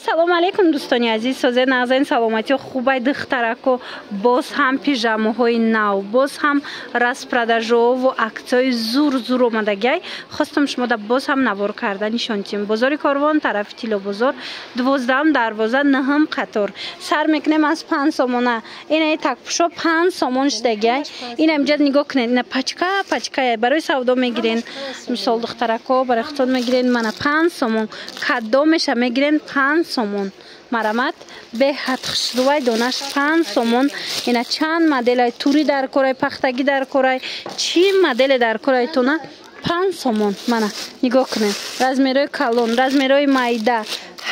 салом алейкум дӯстони азиз, созаи нағзаи саломатӣ хубай духтарако боз ҳам пижамаҳои нав, боз ҳам распродажову аксияҳои зур омадагиай хостам шумо да боз ҳам навор карда нишонтим. Бозори Корвон, тарафи Тило бозор, 12 дарвоза 9 қатор. Сар мекунем аз 5 сомона. Ина такпушо 5 сомон штагиай. Ина имҷа нигоҳ кунед. Ина пачка барои савдо мегирен. Мисол духтарако барои худтон мегирен мана 5 сомон. Каддо меша мегирен 5 сомон. Марамат беҳад хушрӯвай донаш 5 сомон. Ина чанд моделай тури дар корай, пахтагӣ дар корай, чӣ модели дар корайтона 5 сомон. Мана нигоҳ кунед. Размерои калон, размерои майда,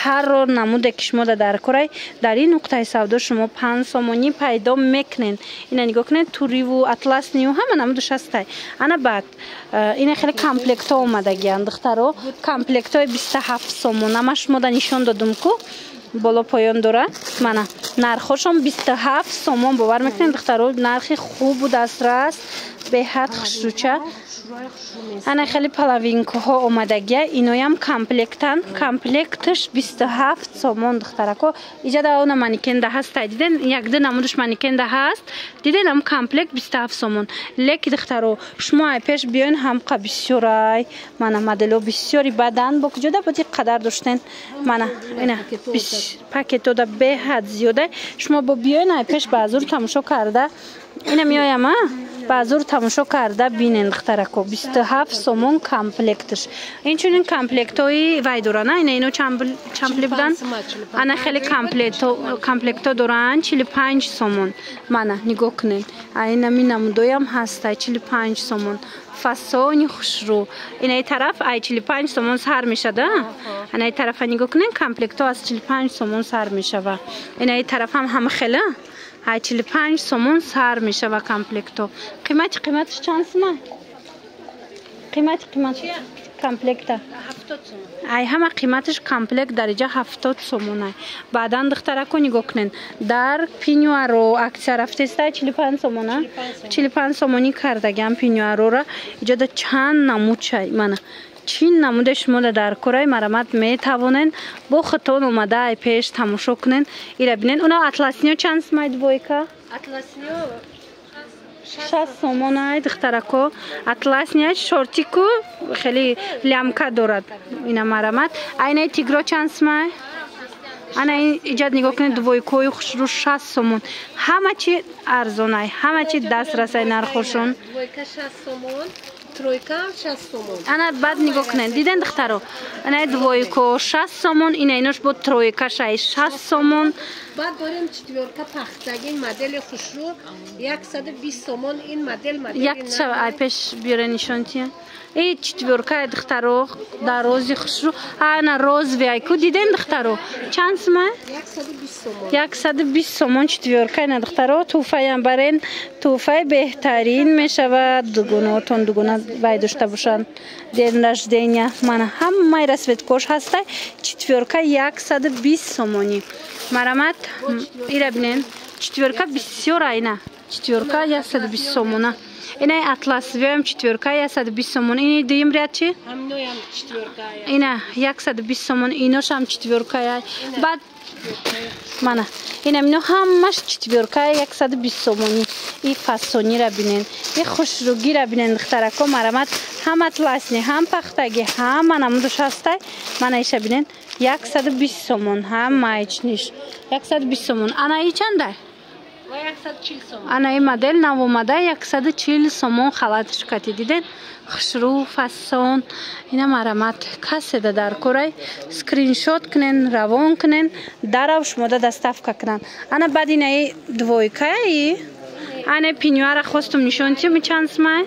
ҳар намуде ки шумо дар корай дар ин нуқтаи савдо шумо 5 сомонӣ пайдо мекунед. Ина нигоҳ кунед туриву атласнию ҳама намудаш ҳастай. Ана баъд ина хеле комплектҳо омадагиянд духтаро. Комплектҳои 27 сомон. Ама шумо да нишон додум ку боло поён дора. Мана нархошон 27 сомон. Бовар мекунед духтаро, нархи хубу дастрас, беҳад хушрӯча. Ана хеле половинкаҳо омадагия. Иноям комплектан. Комплекташ 27 сомон духтарако. Иҷа да она манекенда ҳастай. Диден як-ду намудаш манекенда ҳаст. Диден ам комплект 27 сомон. Леки духтаро шумо ай пеш биён ҳамқа бисёрай. Мана модело бисёри бадан бо куҷода боди қадар доштен. Мана ина пакетода беҳад зиёда. Шумо бо биён ай пеш баъзур тамошо карда. Ина миёяма баъзур тамошо карда бинен духтарако 27 сомон комплектш. Инчунин комплектҳои вай дорана. Ина чампли будан. Ана хеле комплектҳо доран 45 сомон. Мана нигоҳ кунед. Ина ми намудоям ҳастай 45 сомон. Фасони хушрӯ. Ина тараф ай 45 сомон сар мешада. Ана тарафа нигоҳ кунед комплектҳо аз 45 сомон сар мешава. Ина тараф ҳам хела 45 сомон сар мешава комплектҳо. Қиматиш чанд сума? Қимати комплекта 70 сомон. Ай ҳама қиматиш комплект дариҷа 70 сомон ай. Баъдан духтарако нигоҳ кунед. Дар пинюаро аксия рафтеста 45 сомон а? 45 сомонӣ кардагиам пинюарора. Иҷода чанд намуд чай. Мана чин намуде шумо дар корай марамат метавонен бо худтон омада ай пеш тамошо кунен. Ира бинен. Уна атласниё чанд сумай двойка? Атласниё 60 сомон ай духтарако. Атласниё шортику хеле лямка дорад. Ина марамат. Айна тигро чанд сумай? Ана иҷад нигоҳ кунед двойкои хушрӯ 60 сомон. Ҳама чи арзон ай. Ҳама чи дастрасай нархошон. Двойка 60 сомон. Тройка 60 сомон. Ана баъд нигоҳ кунед. Диден духтаро. Ана двойка 60 сомон, ина инош бо тройка 60 сомон. Баъд дорем четвёрка пахтагӣ модели хушрӯ 120 сомон. Ин модел як ай пеш биёре нишонтия. И четвёрка духтаро дарози хушрӯ. Ана розви ай ку диден духтаро. Чанд сума? 120 сомон. 120 сомон четвёрка ина духтаро. туфаям барен. Туфаи беҳтарин мешавад. дугунатон дугуна вай дошта бошанд. Ден рождения. Мана ҳамаи расветкош ҳастай. Четвёрка 120 сомонӣ. Марамат ира бинен. Четвёрка бисёр айна. Четвёрка 120 сомона. Ина атласвиям четвёрка 120 сомон. Ини дуюм ряд чи? Ҳамноям четвёрка. Ина 120 сомон. Иношам четвёрка ай. Баъд мана ина мино ҳамаш четвёрка 120 сомонӣ. И фасонира бинен. И хушрӯгира бинен духтарако марамат ҳам атласни, ҳам пахтаги, ҳама намудаш ҳастай. Мана иша бинен 120 сомон. ҳам майчниш 120 сомон. Ана и чандай? 140 сомон. Ана и модель навомада 140 сомон халатиш кати диден. хушрӯ фасон. Ина марамат каседа дар корай скриншот кунен, равон кунен, дарав шумода доставка кунан. Ана баъд ина двойкаи ана пинюара хостум нишонтим чанд сумай?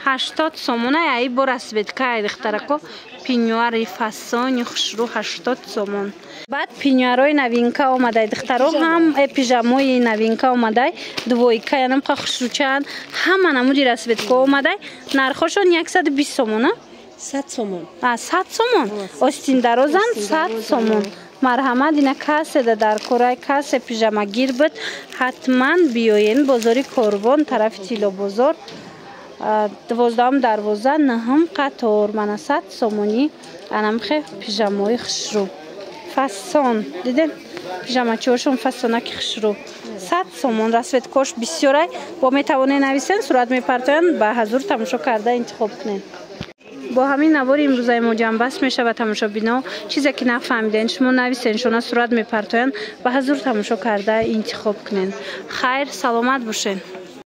80 сомон ай бо расветка ай духтарако. пинюари фасони хушрӯ 80 сомон. Баъд пинюарои новинка омадай духтаро. ҳам пижамои новинка омадай. Двойка янам қа хушрӯчан. Ҳама намуди расветка омадай. Нархошон 120 сомон а? 100 сомон. 100 сомон. Остин дарозан 100 сомон. марҳамат ина каседа дар корай касе пижамагир буд ҳатман биёен бозори Корвон тарафи Тило бозор 12 12 9 قطار من 100 سومونی انمخه پیژامای خشرو فسان دیدین پیژاما چوشون فسانک خشرو 100 سومون رسوت کوش بسیارای با میتوانین نویسین صورت میپرتوین به حضور تماشا کرده انتخاب کنین. با همین نوار امروزه ما جمع بس میشه و تماشا بینا چیزی که نفهمیدین شما نویسین شما صورت میپرتوین به حضور تماشا کرده انتخاب کنین. خیر سلامت باشین.